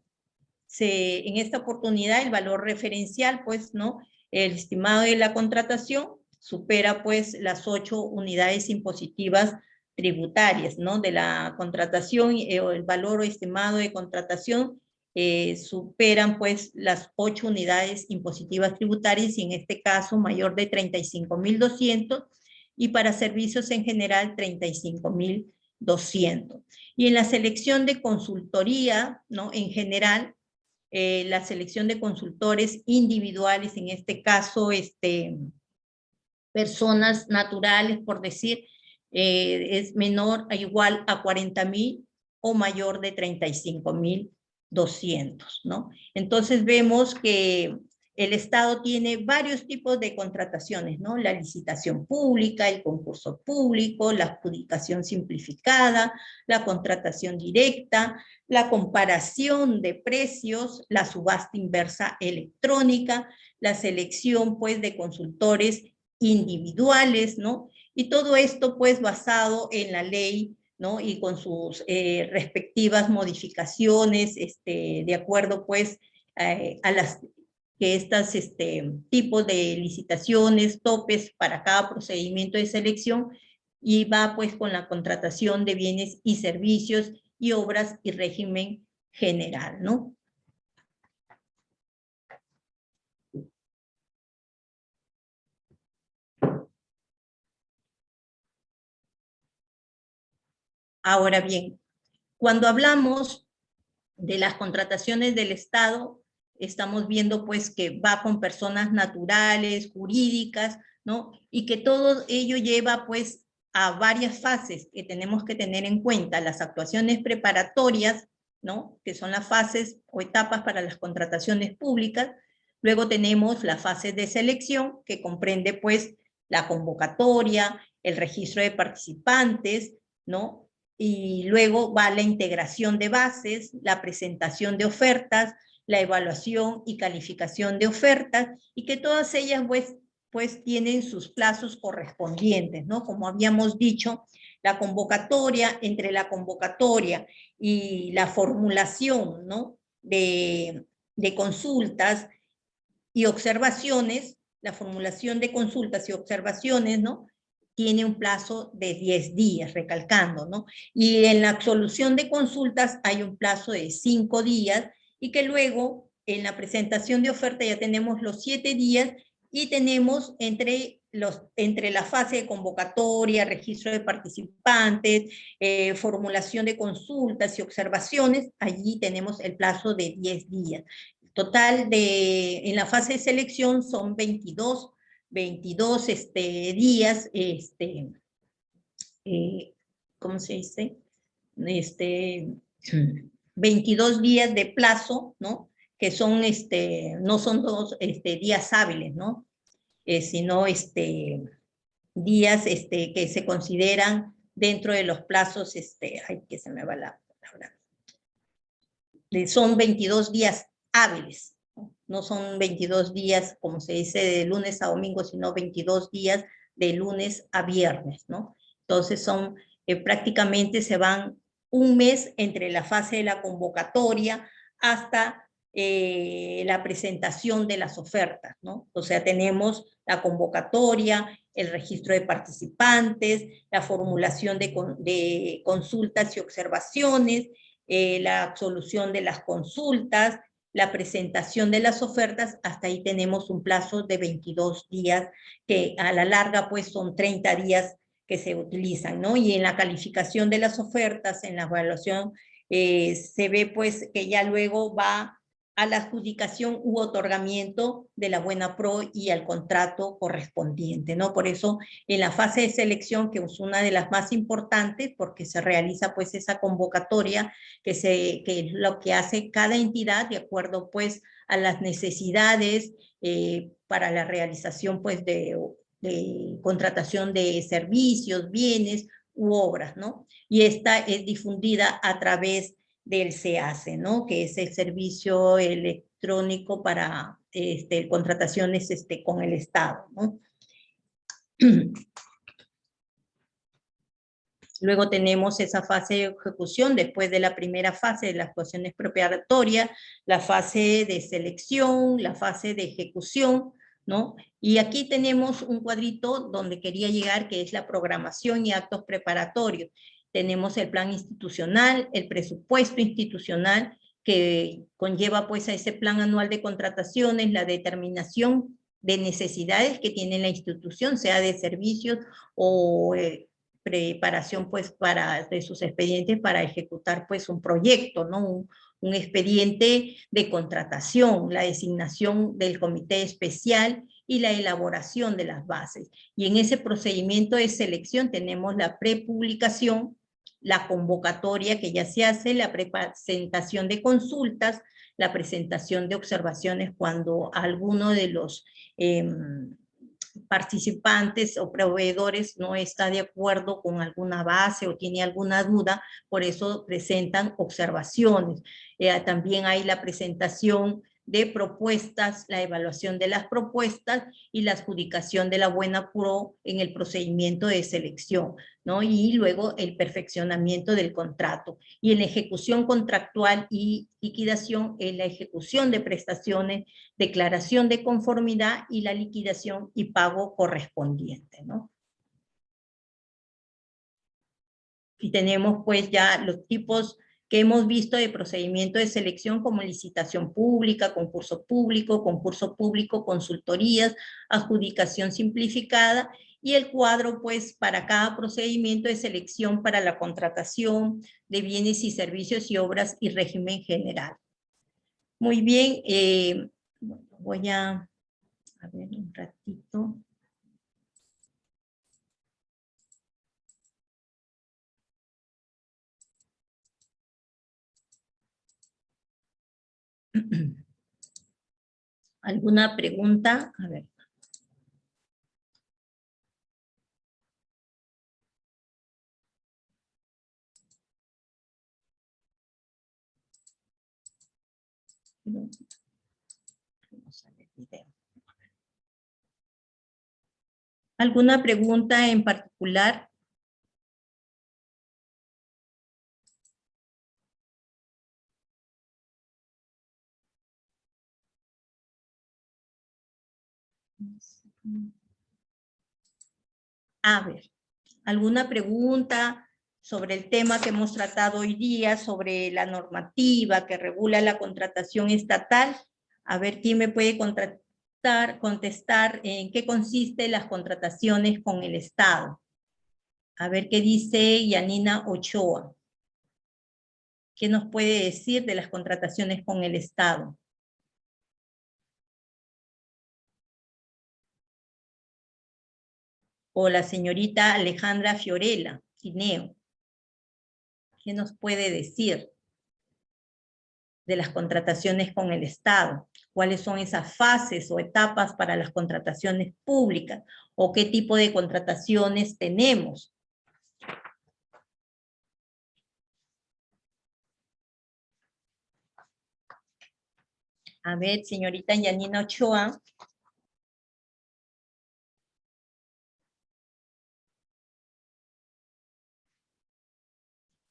esta oportunidad el valor referencial, pues, ¿no? El estimado de la contratación supera, pues, las 8 unidades impositivas tributarias, ¿no? De la contratación, el valor estimado de contratación superan, pues, las 8 unidades impositivas tributarias, y en este caso mayor de 35.200, y para servicios en general 35.200. Y en la selección de consultoría, ¿no? En general, la selección de consultores individuales, en este caso, personas naturales, por decir, es menor o igual a 40.000 o mayor de 35.200, ¿no? Entonces vemos que el Estado tiene varios tipos de contrataciones, ¿no? La licitación pública, el concurso público, la adjudicación simplificada, la contratación directa, la comparación de precios, la subasta inversa electrónica, la selección, pues, de consultores individuales, ¿no? Y todo esto, pues, basado en la ley, ¿no? Y con sus respectivas modificaciones, de acuerdo, pues, a las que estos tipos de licitaciones, topes para cada procedimiento de selección, y va pues con la contratación de bienes y servicios y obras y régimen general, ¿no? Ahora bien, cuando hablamos de las contrataciones del Estado, estamos viendo pues que va con personas naturales, jurídicas, ¿no? Y que todo ello lleva pues a varias fases que tenemos que tener en cuenta: las actuaciones preparatorias, ¿no? Que son las fases o etapas para las contrataciones públicas. Luego tenemos la fase de selección, que comprende pues la convocatoria, el registro de participantes, ¿no? Y luego va la integración de bases, la presentación de ofertas, la evaluación y calificación de ofertas, y que todas ellas pues tienen sus plazos correspondientes, ¿no? Como habíamos dicho, la convocatoria, entre la convocatoria y la formulación, ¿no? de consultas y observaciones, la formulación de consultas y observaciones, ¿no? Tiene un plazo de 10 días, recalcando, ¿no? Y en la absolución de consultas hay un plazo de 5 días, y que luego en la presentación de oferta ya tenemos los 7 días, y tenemos entre la fase de convocatoria, registro de participantes, formulación de consultas y observaciones, allí tenemos el plazo de 10 días. Total en la fase de selección son 22 días, ¿cómo se dice? 22 días de plazo, ¿no? Que son, no son días hábiles, ¿no? Sino días que se consideran dentro de los plazos, ay, que se me va la palabra. Son 22 días hábiles, no son 22 días, como se dice, de lunes a domingo, sino 22 días de lunes a viernes, ¿no? Entonces prácticamente se van un mes entre la fase de la convocatoria hasta la presentación de las ofertas, ¿no? O sea, tenemos la convocatoria, el registro de participantes, la formulación de consultas y observaciones, la absolución de las consultas, la presentación de las ofertas. Hasta ahí tenemos un plazo de 22 días, que a la larga pues son 30 días que se utilizan, ¿no? Y en la calificación de las ofertas, en la evaluación, se ve pues que ya luego va a la adjudicación u otorgamiento de la buena pro y al contrato correspondiente, ¿no? Por eso en la fase de selección, que es una de las más importantes, porque se realiza pues esa convocatoria que es lo que hace cada entidad de acuerdo pues a las necesidades para la realización pues de contratación de servicios, bienes u obras, ¿no? Y esta es difundida a través del SEACE, ¿no? Que es el servicio electrónico para contrataciones con el Estado, ¿no? Luego tenemos esa fase de ejecución, después de la primera fase de las actuaciones preparatorias, la fase de selección, la fase de ejecución, ¿no? Y aquí tenemos un cuadrito donde quería llegar, que es la programación y actos preparatorios. Tenemos el plan institucional, el presupuesto institucional, que conlleva pues a ese plan anual de contrataciones, la determinación de necesidades que tiene la institución, sea de servicios o preparación pues de sus expedientes para ejecutar pues un proyecto, ¿no? Un expediente de contratación, la designación del comité especial y la elaboración de las bases. Y en ese procedimiento de selección tenemos la prepublicación, la convocatoria que ya se hace, la presentación de consultas, la presentación de observaciones cuando alguno de los participantes o proveedores no está de acuerdo con alguna base o tiene alguna duda, por eso presentan observaciones. También hay la presentación de propuestas, la evaluación de las propuestas y la adjudicación de la buena pro en el procedimiento de selección, ¿no? Y luego el perfeccionamiento del contrato. Y en la ejecución contractual y liquidación, en la ejecución de prestaciones, declaración de conformidad y la liquidación y pago correspondiente, ¿no? Y tenemos pues ya los tipos que hemos visto de procedimiento de selección como licitación pública, concurso público, consultorías, adjudicación simplificada y el cuadro pues para cada procedimiento de selección para la contratación de bienes y servicios y obras y régimen general. Muy bien, voy a ver un ratito. ¿Alguna pregunta? A ver. Vamos a ver el video. ¿Alguna pregunta en particular? A ver, ¿alguna pregunta sobre el tema que hemos tratado hoy día, sobre la normativa que regula la contratación estatal? A ver, ¿quién me puede contestar en qué consiste las contrataciones con el Estado? A ver qué dice Yanina Ochoa. ¿Qué nos puede decir de las contrataciones con el Estado? O la señorita Alejandra Fiorella, Quineo. ¿Qué nos puede decir de las contrataciones con el Estado? ¿Cuáles son esas fases o etapas para las contrataciones públicas? ¿O qué tipo de contrataciones tenemos? A ver, señorita Yanina Ochoa.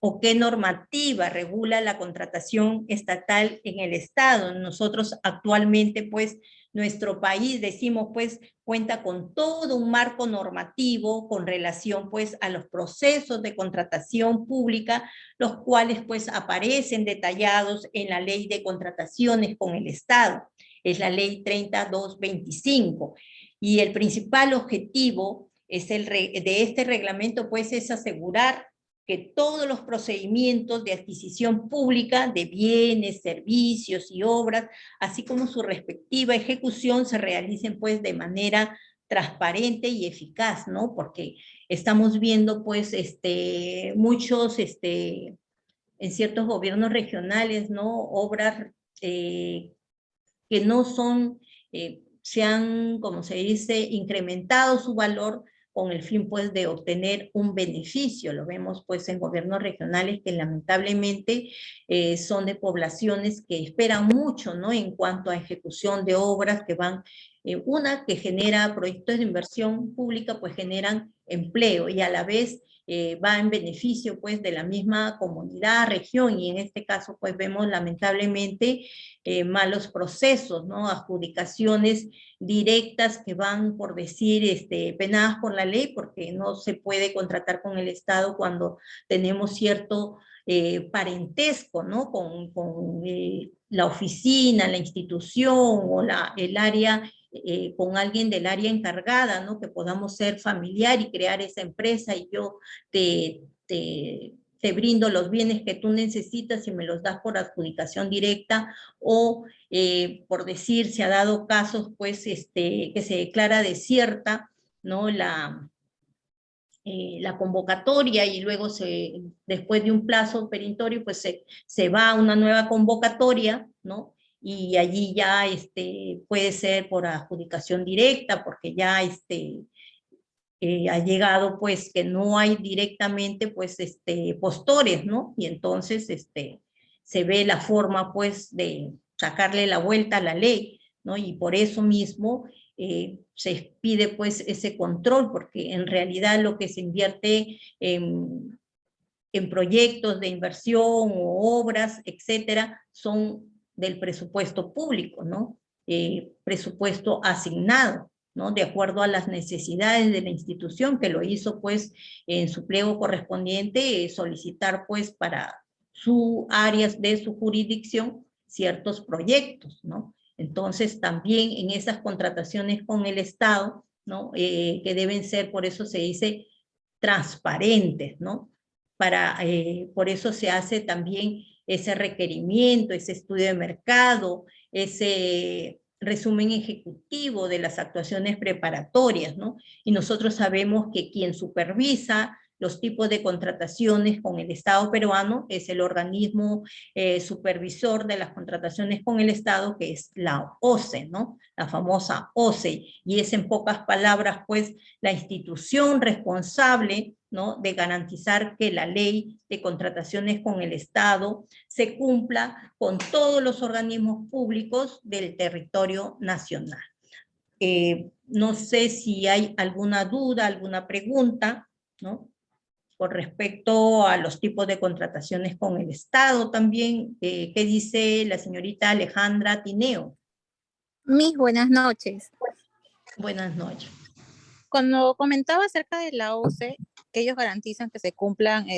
¿O qué normativa regula la contratación estatal en el Estado? Nosotros actualmente, pues, nuestro país, decimos, pues, cuenta con todo un marco normativo con relación, pues, a los procesos de contratación pública, los cuales, pues, aparecen detallados en la Ley de Contrataciones con el Estado. Es la Ley 3225. Y el principal objetivo es de este reglamento, pues, es asegurar que todos los procedimientos de adquisición pública de bienes, servicios y obras, así como su respectiva ejecución, se realicen pues de manera transparente y eficaz, ¿no? Porque estamos viendo pues muchos, en ciertos gobiernos regionales, ¿no? Obras que no son, se han, como se dice, incrementado su valor con el fin pues de obtener un beneficio. Lo vemos pues en gobiernos regionales que lamentablemente son de poblaciones que esperan mucho, ¿no? En cuanto a ejecución de obras que van, una que genera proyectos de inversión pública, pues generan empleo y a la vez va en beneficio pues de la misma comunidad, región, y en este caso pues vemos lamentablemente malos procesos, ¿no? Adjudicaciones directas que van, por decir, penadas por la ley, porque no se puede contratar con el Estado cuando tenemos cierto parentesco, ¿no? Con la oficina, la institución o el área, con alguien del área encargada, ¿no? Que podamos ser familiar y crear esa empresa y yo te brindo los bienes que tú necesitas y me los das por adjudicación directa, o por decir, se ha dado casos pues que se declara desierta, ¿no? La convocatoria y luego después de un plazo peritorio pues se va a una nueva convocatoria ¿no? Y allí ya puede ser por adjudicación directa, porque ya ha llegado pues que no hay directamente pues postores, ¿no? Y entonces se ve la forma pues de sacarle la vuelta a la ley, ¿no? Y por eso mismo se pide pues ese control, porque en realidad lo que se invierte en proyectos de inversión o obras, etcétera, son del presupuesto público, ¿no? Presupuesto asignado, ¿no? De acuerdo a las necesidades de la institución que lo hizo, pues, en su pliego correspondiente, solicitar, pues, para su áreas de su jurisdicción ciertos proyectos, ¿no? Entonces, también en esas contrataciones con el Estado, ¿no? Que deben ser, por eso se dice, transparentes, ¿no? Por eso se hace también ese requerimiento, ese estudio de mercado, ese resumen ejecutivo de las actuaciones preparatorias, ¿no? Y nosotros sabemos que quien supervisa los tipos de contrataciones con el Estado peruano es el organismo supervisor de las contrataciones con el Estado, que es la OCE, ¿no? La famosa OCE, y es en pocas palabras, pues, la institución responsable, ¿no? De garantizar que la ley de contrataciones con el Estado se cumpla con todos los organismos públicos del territorio nacional. No sé si hay alguna duda, alguna pregunta, ¿no? Con respecto a los tipos de contrataciones con el Estado también, ¿qué dice la señorita Alejandra Tineo? Mis buenas noches. Buenas noches. Cuando comentaba acerca de la OCE, que ellos garantizan que se cumplan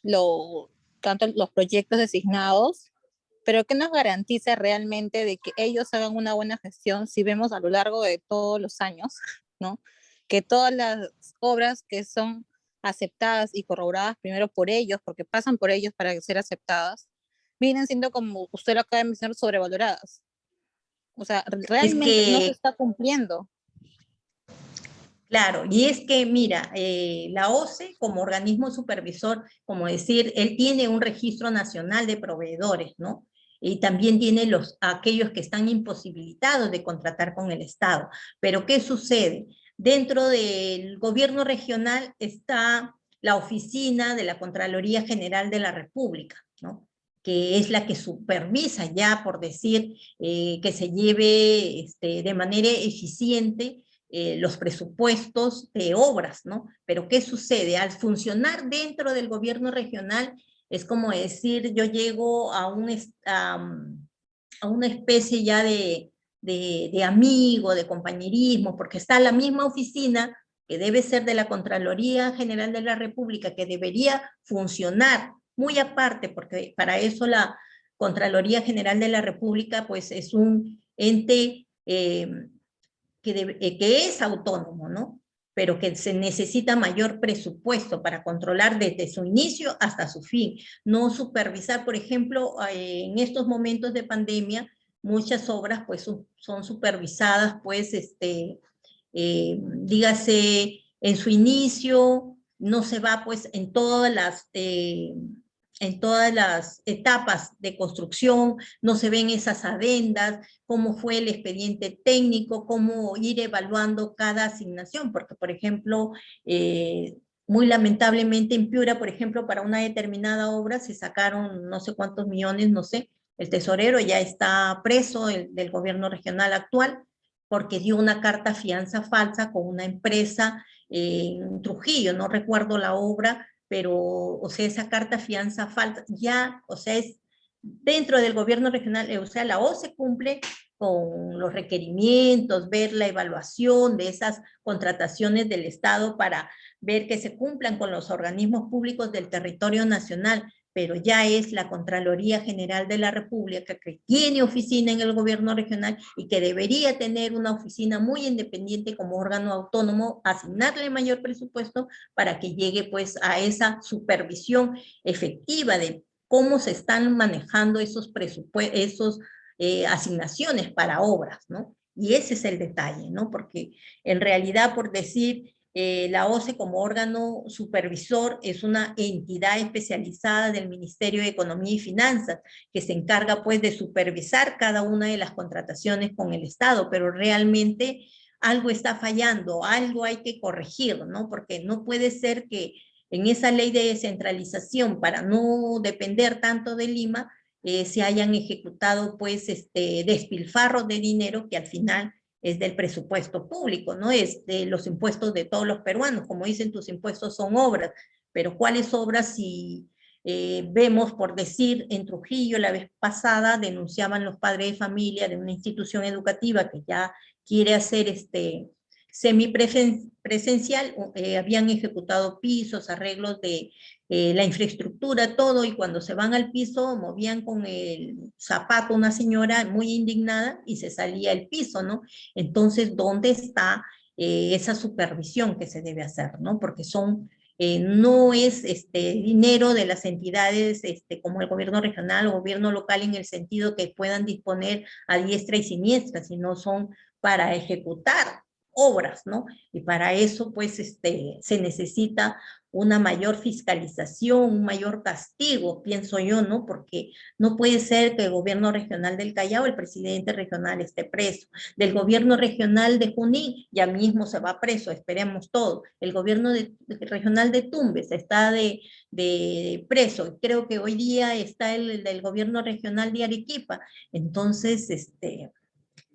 lo, tanto los proyectos designados, pero ¿qué nos garantiza realmente de que ellos hagan una buena gestión si vemos a lo largo de todos los años, ¿no? Que todas las obras que son aceptadas y corroboradas primero por ellos, porque pasan por ellos para ser aceptadas, vienen siendo, como usted lo acaba de mencionar, sobrevaloradas. O sea, Es realmente no se que está cumpliendo. claro, y es que, mira, la OCE como organismo supervisor, como decir, él tiene un registro nacional de proveedores, ¿no? Y también tiene aquellos que están imposibilitados de contratar con el Estado. Pero ¿qué sucede? Dentro del gobierno regional está la oficina de la Contraloría General de la República, ¿no? Que es la que supervisa ya, por decir, que se lleve de manera eficiente los presupuestos de obras, ¿no? Pero ¿qué sucede? Al funcionar dentro del gobierno regional, es como decir, yo llego a una especie ya de amigo, de compañerismo, porque está la misma oficina que debe ser de la Contraloría General de la República, que debería funcionar muy aparte, porque para eso la Contraloría General de la República, pues es un ente que es autónomo, ¿no? Pero que se necesita mayor presupuesto para controlar desde su inicio hasta su fin. No supervisar, por ejemplo, en estos momentos de pandemia, muchas obras pues son supervisadas, pues, dígase, en su inicio, no se va pues en todas las etapas de construcción, no se ven esas adendas, cómo fue el expediente técnico, cómo ir evaluando cada asignación, porque por ejemplo, muy lamentablemente en Piura, por ejemplo, para una determinada obra se sacaron no sé cuántos millones, no sé, el tesorero ya está preso del gobierno regional actual, porque dio una carta fianza falsa con una empresa en Trujillo, no recuerdo la obra, pero, o sea, esa carta fianza falta, ya, o sea, es dentro del gobierno regional, o sea, la OCE cumple con los requerimientos, ver la evaluación de esas contrataciones del Estado para ver que se cumplan con los organismos públicos del territorio nacional, pero ya es la Contraloría General de la República que tiene oficina en el gobierno regional y que debería tener una oficina muy independiente como órgano autónomo, asignarle mayor presupuesto para que llegue pues a esa supervisión efectiva de cómo se están manejando esos presupuestos, asignaciones para obras, ¿no? Y ese es el detalle, ¿no? Porque en realidad, por decir, La OCE como órgano supervisor es una entidad especializada del Ministerio de Economía y Finanzas que se encarga pues de supervisar cada una de las contrataciones con el Estado, pero realmente algo está fallando, algo hay que corregir, ¿no? Porque no puede ser que en esa ley de descentralización, para no depender tanto de Lima, se hayan ejecutado pues despilfarros de dinero que al final es del presupuesto público, ¿no? Es de los impuestos de todos los peruanos. Como dicen, tus impuestos son obras, pero ¿cuáles obras si vemos, por decir, en Trujillo la vez pasada denunciaban los padres de familia de una institución educativa que ya quiere hacer semipresencial, habían ejecutado pisos, arreglos de la infraestructura, todo, y cuando se van al piso movían con el zapato una señora muy indignada y se salía el piso, ¿no? Entonces, ¿dónde está esa supervisión que se debe hacer, ¿no? Porque no es dinero de las entidades como el gobierno regional o gobierno local en el sentido que puedan disponer a diestra y siniestra, sino son para ejecutar obras, ¿no? Y para eso, pues, se necesita una mayor fiscalización, un mayor castigo, pienso yo, ¿no? Porque no puede ser que el gobierno regional del Callao, el presidente regional esté preso, del gobierno regional de Junín ya mismo se va preso, esperemos todo, el gobierno regional de Tumbes está de preso, creo que hoy día está el del gobierno regional de Arequipa, entonces,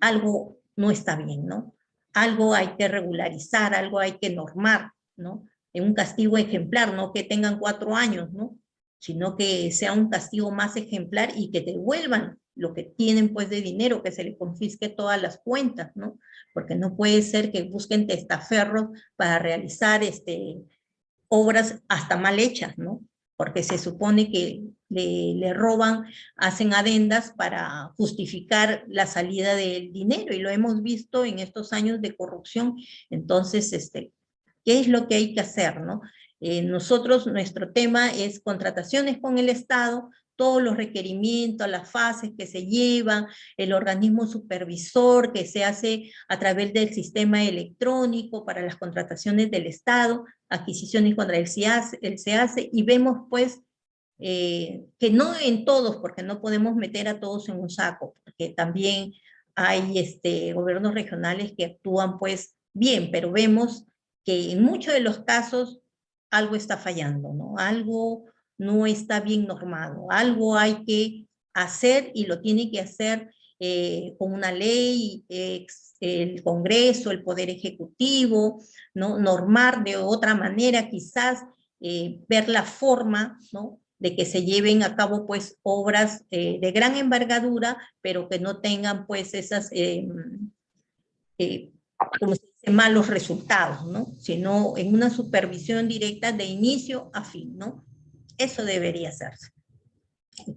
algo no está bien, ¿no? Algo hay que regularizar, algo hay que normar, ¿no? En un castigo ejemplar, no que tengan 4 años, ¿no? Sino que sea un castigo más ejemplar y que devuelvan lo que tienen pues de dinero, que se les confisque todas las cuentas, ¿no? Porque no puede ser que busquen testaferros para realizar obras hasta mal hechas, ¿no? Porque se supone que le roban, hacen adendas para justificar la salida del dinero, y lo hemos visto en estos años de corrupción. Entonces, ¿qué es lo que hay que hacer, no? Nosotros, nuestro tema es contrataciones con el Estado, todos los requerimientos, las fases que se llevan, el organismo supervisor que se hace a través del sistema electrónico para las contrataciones del Estado, adquisiciones contra el SEACE, y vemos pues que no en todos, porque no podemos meter a todos en un saco, porque también hay gobiernos regionales que actúan pues bien, pero vemos que en muchos de los casos algo está fallando, ¿no? Algo no está bien normado, algo hay que hacer y lo tiene que hacer con una ley, el Congreso, el Poder Ejecutivo, ¿no? Normar de otra manera quizás, ver la forma, ¿no? De que se lleven a cabo pues obras de gran envergadura, pero que no tengan pues esas, como se dice, malos resultados, ¿no? Sino en una supervisión directa de inicio a fin, ¿no? Eso debería hacerse.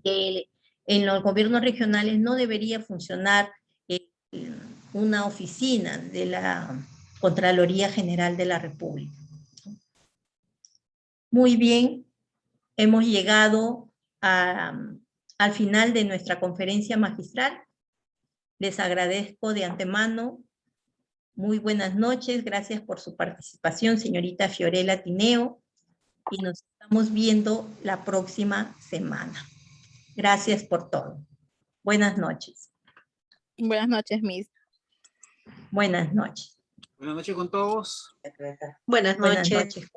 Que en los gobiernos regionales no debería funcionar una oficina de la Contraloría General de la República. Muy bien, hemos llegado al final de nuestra conferencia magistral. Les agradezco de antemano. Muy buenas noches, gracias por su participación, señorita Fiorella Tineo, y nos estamos viendo la próxima semana. Gracias por todo. Buenas noches. Buenas noches, Miss. Buenas noches. Buenas noches con todos. Buenas Buenas noches. noches.